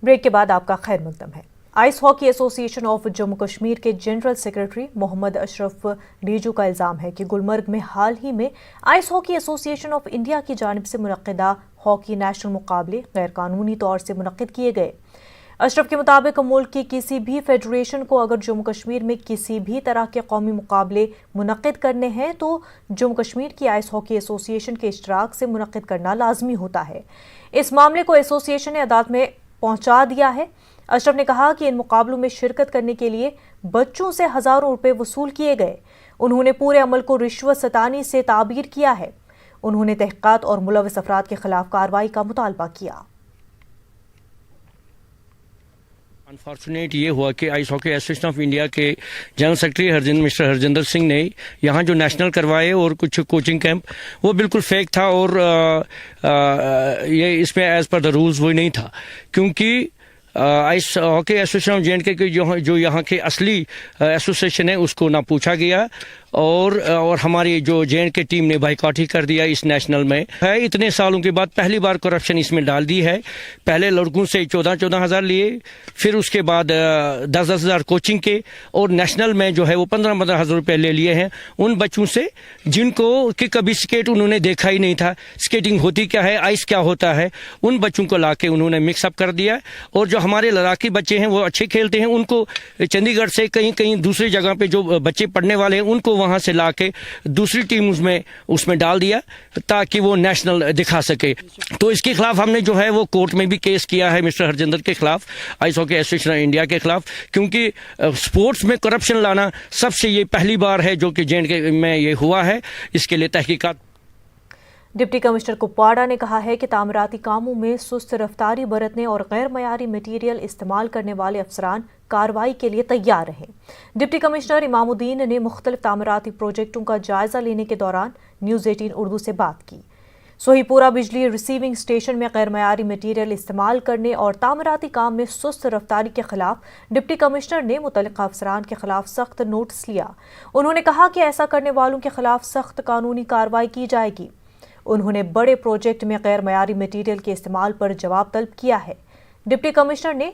Break के बाद आपका खैर मकदम है। Ice hockey association of Jammu Kashmir के जनरल सेक्रेटरी मोहम्मद अशरफ रीजू का इल्जाम है कि गुलमर्ग में हाल ही में ice hockey association of India की जानिब से मुनक्किदा हॉकी नेशनल मुकाबले गैर कानूनी तौर से मुनक्किद किए गए। अशरफ के मुताबिक मुल्क की किसी भी फेडरेशन को अगर जम्मू कश्मीर में किसी भी तरह के कौमी मुकाबले मुनक्किद करने हैं तो जम्मू कश्मीर की आइस हॉकी एसोसिएशन के इश्तराक से मुनक्किद करना लाजमी होता है। इस मामले को एसोसिएशन ने अदालत में पहुंचा दिया है। अशरफ ने कहा कि इन मुकाबलों में शिरकत करने के लिए बच्चों से हजारों रुपए वसूल किए गए। उन्होंने पूरे अमल को रिश्वत सतानी से ताबीर किया है। उन्होंने तहकीकात और मुलव्वस अफराद के खिलाफ कार्रवाई का मुतालबा किया। अनफॉर्चुनेट ये हुआ कि ice hockey association of India के general secretary mister Harjinder Singh ने यहाँ जो नेशनल करवाए और कुछ कोचिंग कैंप वो बिल्कुल फेक था और ये इसमें एज पर द रूल्स वो नहीं था, क्योंकि आइस हॉकी एसोसिएशन ऑफ जे के जो यहाँ के असली एसोसिएशन है उसको ना पूछा गया और हमारी जो जे के टीम ने बाइकआउट ही कर दिया इस नेशनल में है। इतने सालों के बाद पहली बार करप्शन इसमें डाल दी है। पहले लड़कों से 14-14 हज़ार लिए, फिर उसके बाद 10-10 हज़ार कोचिंग के, और नेशनल में जो है वो 15-15 हज़ार रुपये ले लिए हैं उन बच्चों से जिनको कि कभी स्केट उन्होंने देखा ही नहीं था, स्केटिंग होती क्या है, आइस क्या होता है, उन बच्चों को ला के उन्होंने मिक्सअप कर दिया। और जो हमारे लड़ाकी बच्चे हैं वो अच्छे खेलते हैं, उनको चंडीगढ़ से कहीं दूसरी जगह पे जो बच्चे पढ़ने वाले हैं उनको वहां से लाके दूसरी टीम उसमें डाल दिया ताकि वो नेशनल दिखा सके। तो इसके खिलाफ हमने जो है वो कोर्ट में भी केस किया है मिस्टर हरजिंदर के खिलाफ, ice hockey association of India के खिलाफ, क्योंकि स्पोर्ट्स में करप्शन लाना सबसे ये पहली बार है जो कि जे में ये हुआ है। इसके लिए तहकीकात। डिप्टी कमिश्नर कुपवाड़ा ने कहा है कि तामीराती कामों में सुस्त रफ्तारी बरतने और गैर मयारी मटीरियल इस्तेमाल करने वाले अफसरान कार्रवाई के लिए तैयार रहें। डिप्टी कमिश्नर इमामुद्दीन ने मुख्तलिफ तामीराती प्रोजेक्टों का जायजा लेने के दौरान न्यूज़ 18 उर्दू से बात की। सोहीपुरा बिजली रिसीविंग स्टेशन में गैर मयारी मटीरियल इस्तेमाल करने और तामीराती काम में सुस्त रफ्तारी के खिलाफ डिप्टी कमिश्नर ने मुतल्लिका अफसरान के खिलाफ सख्त नोटिस लिया। उन्होंने कहा कि ऐसा करने वालों के खिलाफ सख्त कानूनी कार्रवाई की जाएगी। उन्होंने बड़े प्रोजेक्ट में गैर मयारी मटीरियल के इस्तेमाल पर जवाब तलब किया है। डिप्टी कमिश्नर ने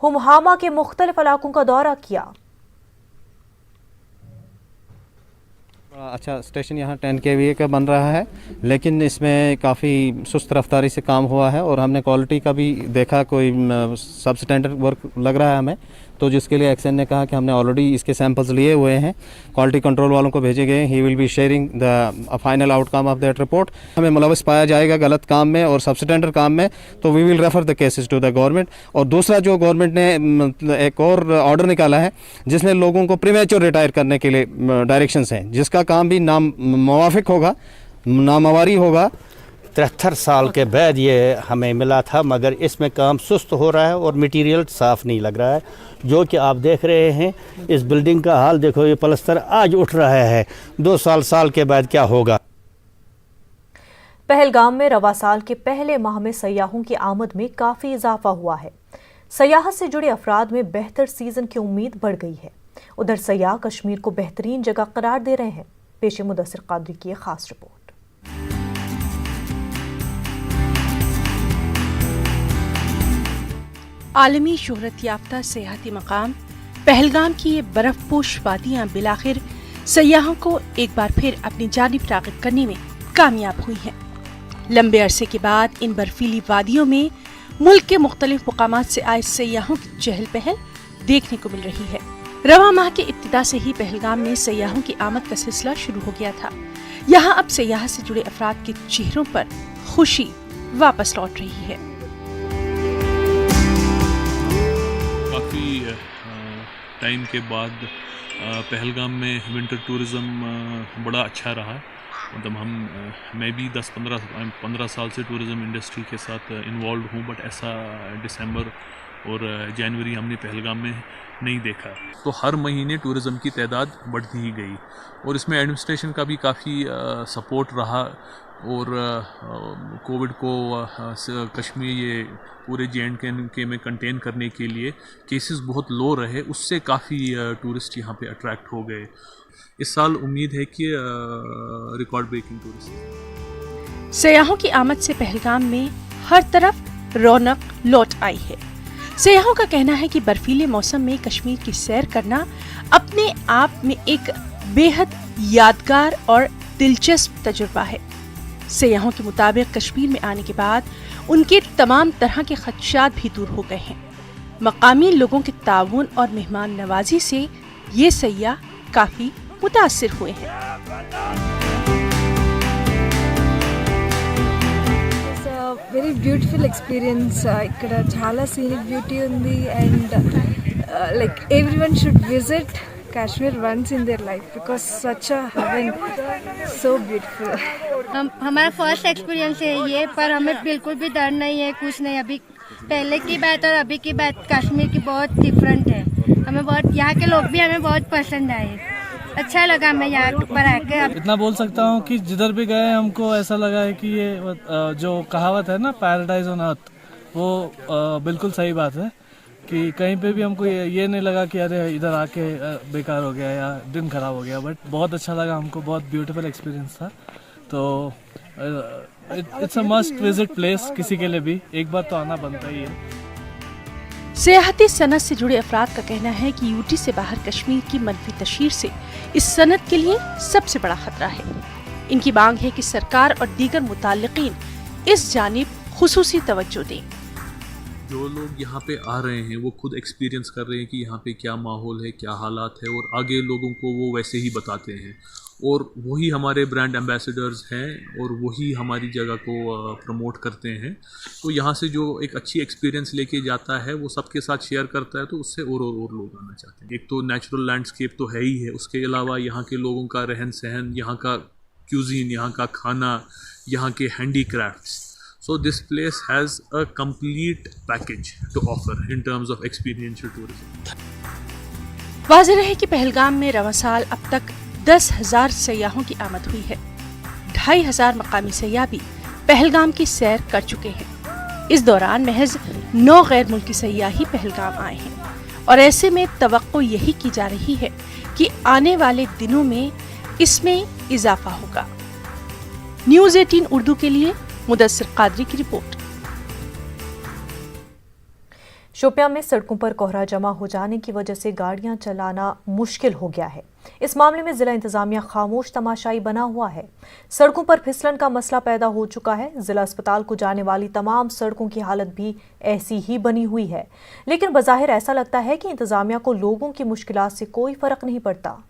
हुमहामा के मुख्तलिफ इलाकों का दौरा किया। अच्छा स्टेशन यहाँ 10 kVA का बन रहा है, लेकिन इसमें काफ़ी सुस्त रफ्तारी से काम हुआ है और हमने क्वालिटी का भी देखा, कोई सब स्टैंडर्ड वर्क लग रहा है हमें, तो जिसके लिए एक्सन ने कहा कि हमने ऑलरेडी इसके सैंपल्स लिए हुए हैं, क्वालिटी कंट्रोल वालों को भेजे गए। He will be sharing the final outcome of that report. हमें मुलविस पाया जाएगा गलत काम में और सब स्टैंडर्ड काम में तो we will refer the cases to the government. और दूसरा जो गवर्नमेंट ने एक और ऑर्डर निकाला है जिसने लोगों को प्रीमेच्योर रिटायर करने के लिए डायरेक्शंस हैं, जिसका काम भी नामुवाफिक होगा, नामवारी होगा। 73 साल के बाद ये हमें मिला था, मगर इसमें काम सुस्त हो रहा है और मटेरियल साफ़ नहीं लग रहा है। जो कि आप देख रहे हैं इस बिल्डिंग का हाल देखो, ये पलस्तर आज उठ रहा है, 2 साल के बाद क्या होगा। पहलगाम में रवा साल के पहले माह में सयाहों की आमद में काफ़ी इजाफा हुआ है। सयाहत से जुड़े अफराद में बेहतर सीजन की उम्मीद बढ़ गई है। उधर सयाह कश्मीर को बेहतरीन जगह करार दे रहे हैं। पेश मुदस्सिर कादरी की खास रिपोर्ट। आलमी शोहरत याफ्ता सियाहती मकाम पहलगाम की ये बर्फपोश वादियां बिलाखिर सयाहों को एक बार फिर अपनी जानिब राग़िब करने में कामयाब हुई हैं। लंबे अरसे के बाद इन बर्फीली वादियों में मुल्क के मुख्तलिफ मुकामात से आए सयाहों की चहल पहल देखने को मिल रही है। रवा माह के इब्तिदा से ही पहलगाम में सयाहों की आमद का सिलसिला शुरू हो गया था। यहाँ अब सयाहत से जुड़े अफराद के चेहरों पर खुशी वापस लौट रही है। काफ़ी टाइम के बाद पहलगाम में विंटर टूरिज़म बड़ा अच्छा रहा। मतलब मैं भी 10-15 साल से टूरिज़म इंडस्ट्री के साथ इन्वॉल्व हूँ, बट ऐसा दिसंबर और जनवरी हमने पहलगाम में नहीं देखा। तो हर महीने टूरिज़म की तादाद बढ़ती ही गई और इसमें एडमिनिस्ट्रेशन का भी काफ़ी सपोर्ट रहा। और कोविड को कश्मीर ये पूरे जे में कंटेन करने के लिए केसेस बहुत लो रहे, उससे काफ़ी टूरिस्ट यहाँ पे अट्रैक्ट हो गए। इस साल उम्मीद है कि रिकॉर्ड ब्रेकिंग टूरिस्ट। सयाहों की आमद से पहलगाम में हर तरफ रौनक लौट आई है। सयाहों का कहना है कि बर्फीले मौसम में कश्मीर की सैर करना अपने आप में एक बेहद यादगार और दिलचस्प तजुर्बा है। सयाहों के मुताबिक कश्मीर में आने के बाद उनके तमाम तरह के खदशात भी दूर हो गए हैं। मकामी लोगों के ताउन और मेहमान नवाजी से ये सयाह काफी मुतासिर हुए हैं। Very beautiful experience. ఇక్కడ చాలా సీనిక్ బ్యూటీ ఉంది and like everyone should visit Kashmir once in their life because such a heaven, so beautiful. हमारा फर्स्ट एक्सपीरियंस है ये, पर हमें बिल्कुल भी डर नहीं है, कुछ नहीं। अभी पहले की बात और अभी की बात कश्मीर की बहुत डिफरेंट है। हमें बहुत, यहाँ के लोग भी हमें बहुत पसंद आए, अच्छा लगा हमें यहाँ पर आकर। इतना बोल सकता हूँ कि जिधर भी गए हमको ऐसा लगा है कि ये जो कहावत है ना, पैराडाइज ऑन अर्थ, वो बिल्कुल सही बात है कि कहीं पे भी हमको ये नहीं लगा कि अरे इधर आके बेकार हो गया या दिन खराब हो गया, बट बहुत अच्छा लगा हमको, बहुत ब्यूटीफुल एक्सपीरियंस था। तो it's a must visit place किसी के लिए भी, एक बार तो आना बनता ही है। सियाहती सनत से जुड़े अफराद का कहना है कि यूटी से बाहर कश्मीर की मनफी तशहीर से इस सनत के लिए सबसे बड़ा खतरा है। इनकी मांग है कि सरकार और दीगर मुताल्लिकीन इस जानिब खुसूसी तवज्जो दें। जो लोग यहाँ पे आ रहे हैं वो खुद एक्सपीरियंस कर रहे हैं कि यहाँ पे क्या माहौल है, क्या हालात है, और आगे लोगों को वो वैसे ही बताते हैं, और वही हमारे ब्रांड एम्बेसडर्स हैं और वही हमारी जगह को प्रमोट करते हैं। तो यहाँ से जो एक अच्छी एक्सपीरियंस लेके जाता है वो सबके साथ शेयर करता है, तो उससे और लोग आना चाहते हैं। एक तो नेचुरल लैंडस्केप तो है ही है, उसके अलावा यहाँ के लोगों का रहन सहन, यहाँ का क्यूजीन, यहाँ का खाना, यहाँ के handicrafts. So this place has a complete package to offer in terms of experiential tourism. वाज़ेह है कि पहलगाम में रवां साल अब तक 10,000 सयाहों की आमद हुई है। 2,500 मकामी सयाह भी पहलगाम की सैर कर चुके हैं। इस दौरान महज 9 गैर मुल्की सयाह ही पहलगाम आए हैं, और ऐसे में तवक्को यही की जा रही है कि आने वाले दिनों में इसमें इजाफा होगा। न्यूज़ 18 उर्दू के लिए मुदस्सिर कादरी की रिपोर्ट। शोपियां में सड़कों पर कोहरा जमा हो जाने की वजह से गाड़ियां चलाना मुश्किल हो गया है। इस मामले में जिला इंतजामिया खामोश तमाशाई बना हुआ है। सड़कों पर फिसलन का मसला पैदा हो चुका है। जिला अस्पताल को जाने वाली तमाम सड़कों की हालत भी ऐसी ही बनी हुई है, लेकिन बज़ाहिर ऐसा लगता है कि इंतजामिया को लोगों की मुश्किलात से कोई फर्क नहीं पड़ता।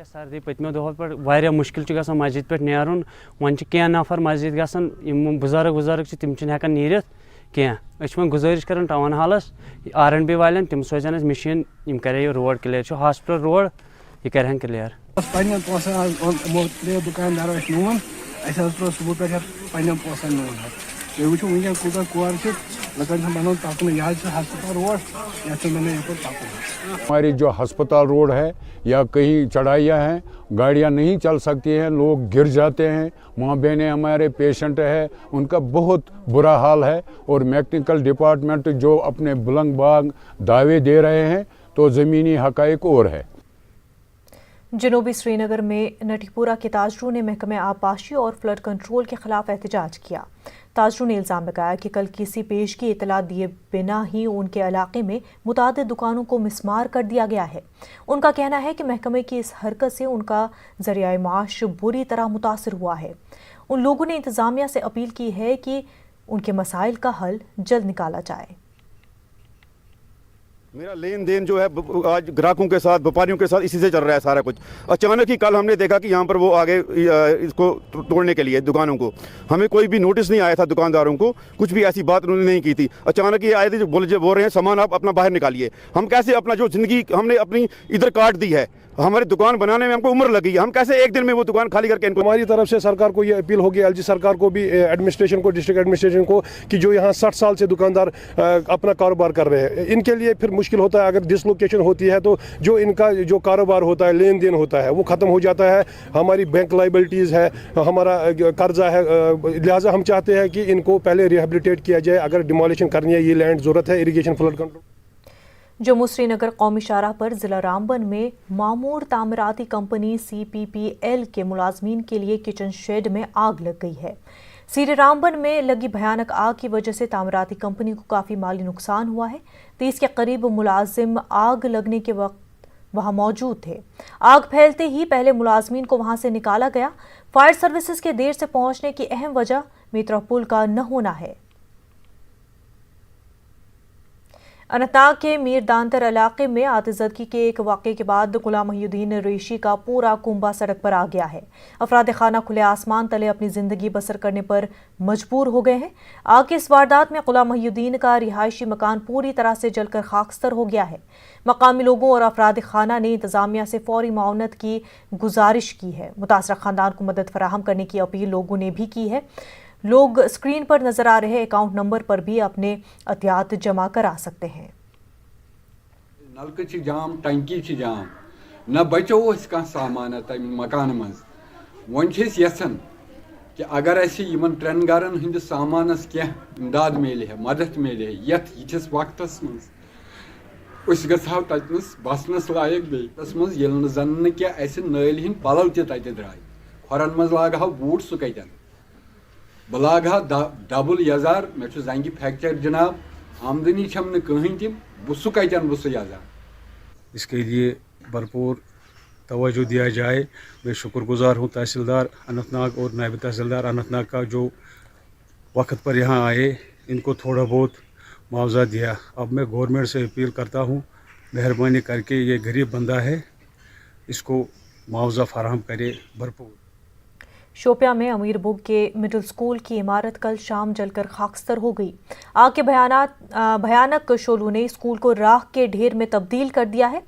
सर्दी पत्मो दो पे मुश्किल मस्जिद पे नेरुन, वन कह नफर मस्जिद गम बुजुर्ग तम हेकान नीरित कह गुजारिश कर टाउन हालस R&B वाले तम सोजन मशीन करे रोड क्लियर, हॉस्पिटल रोड यह कर क्लियर। दुकानदार नून सुबह पे पोसन नून वो वन कूत कुर लकन बनो तक हस्पताल रोड हमारी जो हस्पताल रोड है या कहीं चढ़ाइयाँ हैं, गाड़ियाँ नहीं चल सकती हैं, लोग गिर जाते हैं, माँ बहनें हमारे पेशेंट है, उनका बहुत बुरा हाल है। और मैकेनिकल डिपार्टमेंट जो अपने बुलंद बाग दावे दे रहे हैं तो ज़मीनी हक़ाइक़ और है। जनूबी श्रीनगर में नटीपुरा के ताजरू ने महकमे आबपाशी और फ्लड कंट्रोल के खिलाफ एहतजाज किया। ताजरू ने इल्ज़ाम लगाया कि कल किसी पेश की इतला दिए बिना ही उनके इलाके में मुतादिद दुकानों को मिसमार कर दिया गया है। उनका कहना है कि महकमे की इस हरकत से उनका ज़रिया माश बुरी तरह मुतासर हुआ है। उन लोगों ने इंतज़ामिया से अपील की है कि उनके मसाइल का हल जल्द निकाला जाए। मेरा लेन देन जो है आज ग्राहकों के साथ, व्यापारियों के साथ इसी से चल रहा है सारा कुछ। अचानक ही कल हमने देखा कि यहाँ पर वो आगे इसको तोड़ने के लिए दुकानों को, हमें कोई भी नोटिस नहीं आया था, दुकानदारों को कुछ भी ऐसी बात उन्होंने नहीं की थी। अचानक ही आए थे जो बोल रहे हैं सामान आप अपना बाहर निकालिए। हम कैसे अपना जो ज़िंदगी हमने अपनी इधर काट दी है, हमारी दुकान बनाने में हमको उम्र लगी है, हम कैसे एक दिन में वो दुकान खाली करके इनको। हमारी तरफ से सरकार को ये अपील होगी, एलजी सरकार को भी, एडमिनिस्ट्रेशन को, डिस्ट्रिक्ट एडमिनिस्ट्रेशन को, कि जो यहाँ 60 साल से दुकानदार अपना कारोबार कर रहे हैं, इनके लिए फिर मुश्किल होता है अगर डिसलोकेशन होती है तो जो इनका जो कारोबार होता है, लेन देन होता है, वो ख़त्म हो जाता है। हमारी बैंक लाइबिलिटीज़ है, हमारा कर्जा है, लिहाजा हम चाहते हैं कि इनको पहले रिहेबिलिटेट किया जाए। अगर डिमोलिशन करनी है, ये लैंड ज़रूरत है irrigation flood control. Jammu Srinagar कौमी शाहराह पर जिला रामबन में मामूर तामीराती कंपनी CPPL के मुलाजमीन के लिए किचन शेड में आग लग गई है। सीरे रामबन में लगी भयानक आग की वजह से तामीराती कंपनी को काफ़ी माली नुकसान हुआ है। 30 के करीब मुलाजिम आग लगने के वक्त वहां मौजूद थे। आग फैलते ही पहले मुलाजमीन को वहां से निकाला गया। फायर सर्विसेज के देर से पहुंचने की अहम वजह मेट्रो पुल का न होना है। अनंतनाग के मीर दांतर इलाके में आतिशज़दगी के एक वाक़े के बाद गुलाम मोहिउद्दीन रेशी का पूरा कुंबा सड़क पर आ गया है। अफराद खाना खुले आसमान तले अपनी ज़िंदगी बसर करने पर मजबूर हो गए हैं। आग की इस वारदात में गुलाम मोहिउद्दीन का रिहायशी मकान पूरी तरह से जलकर खाकस्तर हो गया है। मकामी लोगों और अफराद खाना ने इंतज़ामिया से फौरी माउनत की गुजारिश की है। मुतासरा ख़ानदान को मदद फराहम करने की अपील लोगों ने भी की है। लोग स्क्रीन पर नजर आ रहे अकाउंट नंबर पर भी अपने अतियात जमा करा सकते हैं। नलक जाम, टंकी जाम, न बचो सामान मकान मज वन यसान कि अगर अमन त्रेन गरन हंदिस सामानस कह इमदाद मिले है, मदद मिले है, यथिस वक्त मज गो तथनस बसनस लायक बेस मज जन क्या नाल हंद पलव तत द्राय खोरन मज लाग बूट सह कतन बह लाग डबल यजार मे जंगि फ्रैक्चर जनाब आमदनी छम कहीं तम बह कतन बह यजार। इसके लिए भरपूर तवज्जो दिया जाए। मैं शुक्रगुजार हूँ तहसीलदार अनंतनाग और नायब तहसीलदार अनंतनाग का जो वक्त पर यहाँ आए, इनको थोड़ा बहुत मुआवजा दिया। अब मैं गवर्नमेंट से अपील करता हूँ, मेहरबानी करके ये गरीब बंदा है, इसको मुआवजा फराहम करे भरपूर। शोपिया में अमीर बुग के मिडिल स्कूल की इमारत कल शाम जलकर खाकस्तर हो गई। आग के भयानक शोलों ने स्कूल को राख के ढेर में तब्दील कर दिया है।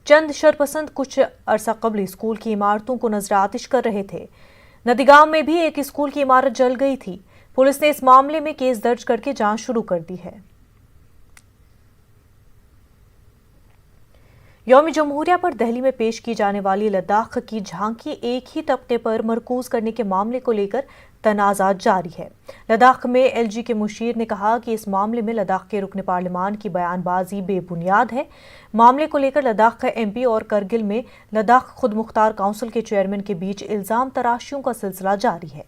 चंद शरपसंद कुछ अरसा कबल स्कूल की इमारतों को नजर आतिश कर रहे थे। नदीगांव में भी एक स्कूल की इमारत जल गई थी। पुलिस ने इस मामले में केस दर्ज करके जांच शुरू कर दी है। यौम जमहूरिया पर दिल्ली में पेश की जाने वाली लद्दाख की झांकी एक ही तबके पर मरकूज करने के मामले को लेकर तनाज़ा जारी है। लद्दाख में एलजी के मुशीर ने कहा कि इस मामले में लद्दाख के रुकन पार्लिमान की बयानबाजी बेबुनियाद है। मामले को लेकर लद्दाख का एमपी और करगिल में लद्दाख खुद मुख्तार काउंसिल के चेयरमैन के बीच इल्जाम तराशियों का सिलसिला जारी है।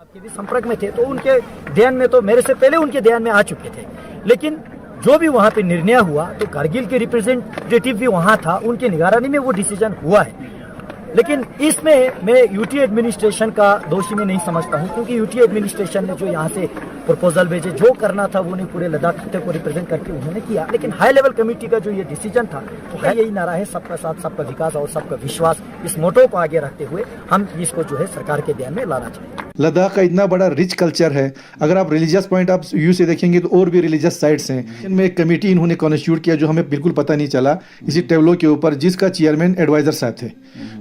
आपके भी संपर्क में थे तो उनके ध्यान में, तो मेरे से पहले उनके ध्यान में आ चुके थे, लेकिन जो भी वहाँ पे निर्णय हुआ तो कारगिल के रिप्रेजेंटेटिव भी वहाँ था, उनके निगरानी में वो डिसीजन हुआ है। लेकिन इसमें मैं यूटी एडमिनिस्ट्रेशन का दोषी में नहीं समझता हूँ, क्योंकि यूटी एडमिनिस्ट्रेशन ने जो यहाँ से प्रपोजल भेजे, जो करना था वो नहीं पूरे लद्दाख खत्ते को रिप्रेजेंट करके उन्होंने किया। लेकिन हाई लेवल कमेटी का जो ये डिसीजन था तो यही नारा है, सबका साथ सबका विकास और सबका विश्वास। इस मोटो को आगे रखते हुए हम इसको जो है सरकार के ध्यान में लाना चाहिए। लद्दाख का इतना बड़ा रिच कल्चर है, अगर आप रिलीजियस पॉइंट ऑफ व्यू से देखेंगे तो और भी रिलीजियस साइट्स हैं। इनमें एक कमेटी इन्होंने कॉन्स्टिट्यूट किया जो हमें बिल्कुल पता नहीं चला, इसी टेबलो के ऊपर, जिसका चेयरमैन एडवाइजर साहब थे।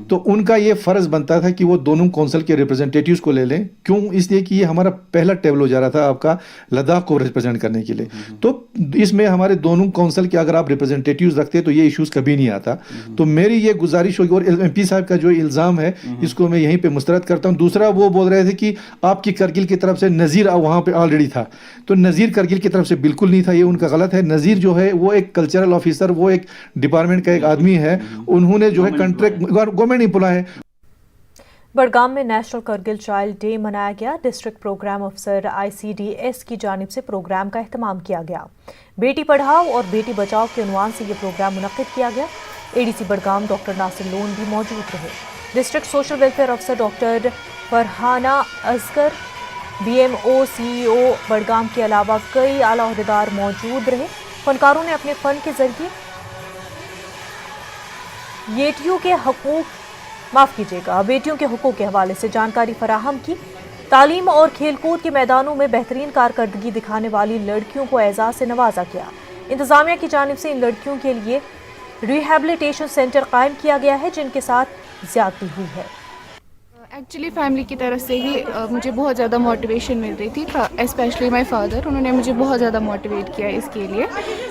तो उनका ये फर्ज बनता था कि वो दोनों काउंसिल के रिप्रेजेंटेटिव्स को ले लें। क्यों? इसलिए कि ये हमारा पहला टेबलो जा रहा था आपका लद्दाख को रिप्रेजेंट करने के लिए। तो इसमें हमारे दोनों काउंसिल के अगर आप रिप्रेजेंटेटिव्स रखते तो ये इश्यूज कभी नहीं आता। तो मेरी ये गुजारिश होगी, और एमपी साहब का जो इल्ज़ाम है इसको मैं यहीं पे मुस्तरद करता हूँ। दूसरा, वो बोल रहे थे कि आपकी करगिल की तरफ से नज़ीर वहाँ पे ऑलरेडी था, तो नज़ीर करगिल की तरफ से बिल्कुल नहीं था, ये उनका गलत है। नज़ीर जो है वो एक कल्चरल ऑफिसर, वो एक डिपार्टमेंट का एक आदमी है, उन्होंने जो है कॉन्ट्रैक्ट गवर्नमेंट नहीं बोला है। बड़गाम में नेशनल करगिल चाइल्ड डे मनाया गया। डिस्ट्रिक्ट प्रोग्राम अफसर ICDS की जानिब से प्रोग्राम का एहतमाम किया गया। बेटी पढ़ाओ और बेटी बचाओ के उन्वान से ये प्रोग्राम मुनक्किद किया गया। ADC बड़गाम डॉक्टर नासिर लोन भी मौजूद रहे। डिस्ट्रिक्ट सोशल वेलफेयर अफसर doctor Farhana Asghar, BMO CEO Budgam के अलावा कई आला अहदेदार मौजूद रहे। फनकारों ने अपने फन के जरिए बेटियों के हुकूक के हवाले से जानकारी फराहम की। तालीम और खेलकूद के मैदानों में बेहतरीन कारकर्दगी दिखाने वाली लड़कियों को एजाज से नवाजा गया। इंतजामिया की जानिब से इन लड़कियों के लिए रिहैबिलिटेशन सेंटर कायम किया गया है जिनके साथ ज्यादती हुई है। एक्चुअली फैमिली की तरफ से ही मुझे बहुत ज़्यादा मोटिवेशन मिल रही थी, स्पेशली माय फादर, उन्होंने मुझे बहुत ज़्यादा मोटिवेट किया इसके लिए।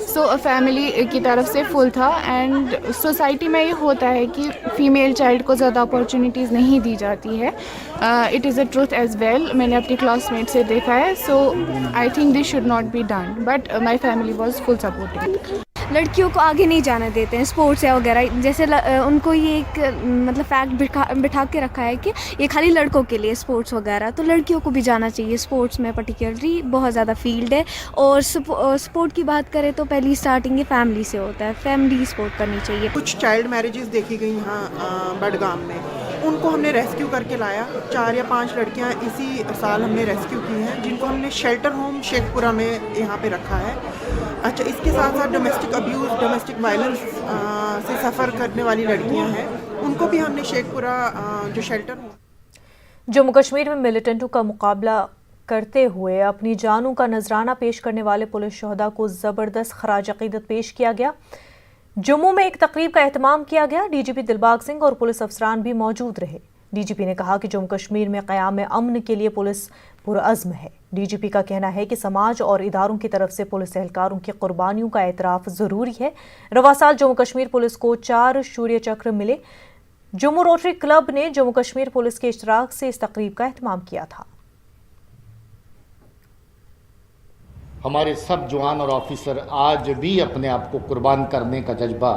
सो फैमिली की तरफ से फुल था। एंड सोसाइटी में ये होता है कि फ़ीमेल चाइल्ड को ज़्यादा अपॉर्चुनिटीज़ नहीं दी जाती है। It is a truth as well, मैंने अपनी क्लासमेट से देखा है। So I think this should not be done, but my family was full supporting. लड़कियों को आगे नहीं जाने देते हैं स्पोर्ट्स या वगैरह, जैसे उनको ये एक मतलब फैक्ट बिठा के रखा है कि ये खाली लड़कों के लिए स्पोर्ट्स वगैरह, तो लड़कियों को भी जाना चाहिए स्पोर्ट्स में। पर्टिकुलरली बहुत ज़्यादा फील्ड है, और स्पोर्ट की बात करें तो पहली स्टार्टिंग ये फैमिली से होता है, फैमिली स्पोर्ट करनी चाहिए। कुछ चाइल्ड मैरिजेस देखी गई यहाँ बडगाम में, उनको हमने रेस्क्यू करके लाया। 4 या 5 लड़कियाँ इसी साल हमने रेस्क्यू की हैं, जिनको हमने शेल्टर होम शेखपुरा में यहाँ पे रखा है। अच्छा, इसके साथ साथ डोमेस्टिक अब्यूज़, डोमेस्टिक वायलेंस से सफ़र करने वाली लड़कियाँ हैं, उनको भी हमने शेखपुरा जो शेल्टर होम। जम्मू कश्मीर में मिलिटेंटों का मुकाबला करते हुए अपनी जानों का नजराना पेश करने वाले पुलिस शोहदा को ज़बरदस्त खराज अकीदत पेश किया गया। जम्मू में एक तकरीब का एहतमाम किया गया। डीजीपी दिलबाग सिंह और पुलिस अफसरान भी मौजूद रहे। डीजीपी ने कहा कि जम्मू कश्मीर में क़याम अमन के लिए पुलिस पुरअज़्म है। डीजीपी का कहना है कि समाज और इदारों की तरफ से पुलिस एहलकारों की कुर्बानियों का एतराफ़ ज़रूरी है। रवा साल जम्मू कश्मीर पुलिस को 4 शौर्य चक्र मिले। जम्मू रोटरी क्लब ने जम्मू कश्मीर पुलिस के इश्तराक से इस तकरीब का एहतमाम किया था। हमारे सब जवान और ऑफिसर आज भी अपने आप को कुर्बान करने का जज्बा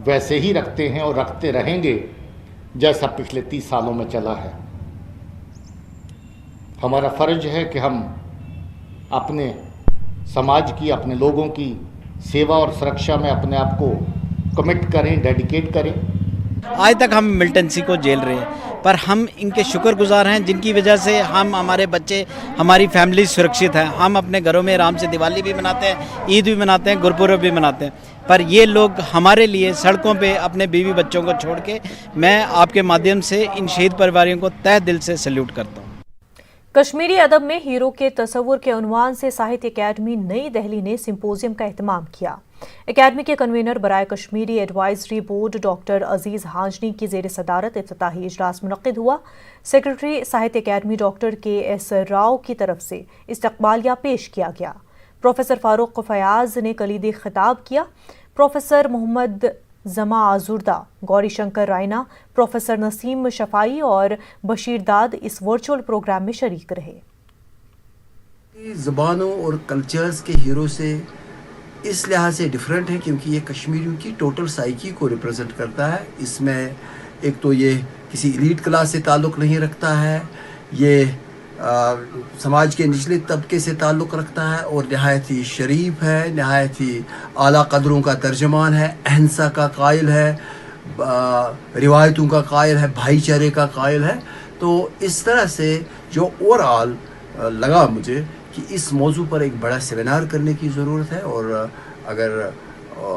वैसे ही रखते हैं और रखते रहेंगे जैसा पिछले 30 सालों में चला है। हमारा फ़र्ज है कि हम अपने समाज की, अपने लोगों की सेवा और सुरक्षा में अपने आप को कमिट करें, डेडिकेट करें। आज तक हम मिलिटेंसी को झेल रहे हैं, पर हम इनके शुक्रगुजार हैं जिनकी वजह से हम, हमारे बच्चे, हमारी फैमिली सुरक्षित है। हम अपने घरों में आराम से दिवाली भी मनाते हैं, ईद भी मनाते हैं, गुरपुरब भी मनाते हैं, पर ये लोग हमारे लिए सड़कों पे अपने बीवी बच्चों को छोड़ के, मैं आपके माध्यम से इन शहीद परिवारों को तहे दिल से सैल्यूट करता हूँ। कश्मीरी अदब में हीरो के तस्वुर के उन्वान से साहित्य अकेडमी नई दिल्ली ने सिंपोजियम का एहतमाम किया। अकेडमी के कन्वीनर बराए Kashmiri advisory board doctor Aziz Hajini की जेर सदारत इफ्तिताही इजलास मुनक्किद हुआ। सेक्रेटरी साहित्य अकेडमी डॉक्टर के.एस. राव की तरफ से इस्तकबालिया पेश किया गया। प्रोफेसर फारूक फयाज ने कलीदी खिताब किया। प्रोफेसर मोहम्मद जमा आजुर्दा, गौरी शंकर रायना, प्रोफेसर नसीम शफाई और बशीर दाद इस वर्चुअल प्रोग्राम में शरीक रहे। ज़बानों और कल्चर्स के हीरो से इस लिहाज से डिफरेंट है क्योंकि ये कश्मीरियों की टोटल साइकी को रिप्रेजेंट करता है। इसमें एक तो ये किसी एलीट क्लास से ताल्लुक़ नहीं रखता है, ये समाज के निचले तबके से ताल्लुक़ रखता है और नहायत ही शरीफ है, नहायत ही आला कदरों का तर्जमान है, अहिंसा का कायल है, रिवायतों का कायल है, भाईचारे का कायल है। तो इस तरह से जो ओवरऑल लगा मुझे कि इस मौजू पर एक बड़ा सेमिनार करने की ज़रूरत है, और अगर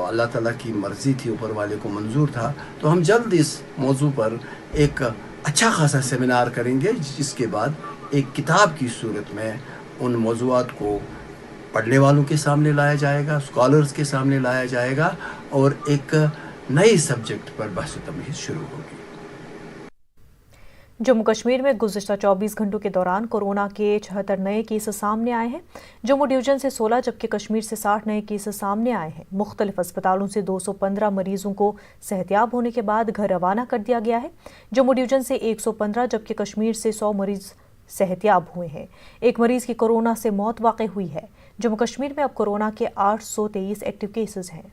अल्लाह ताला की मर्ज़ी थी, ऊपर वाले को मंजूर था, तो हम जल्द इस मौजू पर एक अच्छा खासा सेमिनार करेंगे, जिसके बाद एक किताब की सूरत में उन मौज़ूआत को पढ़ने वालों के सामने लाया जाएगा, स्कॉलर्स के सामने लाया जाएगा, और एक नए सब्जेक्ट पर बहस तमहीज़ शुरू होगी। जम्मू कश्मीर में गुज़िश्ता 24 घंटों के दौरान कोरोना के 76 नए केस सामने आए हैं। जम्मू डिवीजन से 16 जबकि कश्मीर से 60 नए केस सामने आए हैं। मुख्तलिफ अस्पतालों से 215 मरीजों को सेहतियाब होने के बाद घर रवाना कर दिया गया है। जम्मू डिवीजन से 115 जबकि कश्मीर से 100 मरीज सेहतियाब हुए हैं। एक मरीज की कोरोना से मौत वाक़ई हुई है। जम्मू कश्मीर में अब कोरोना के 823 एक्टिव केसेस हैं।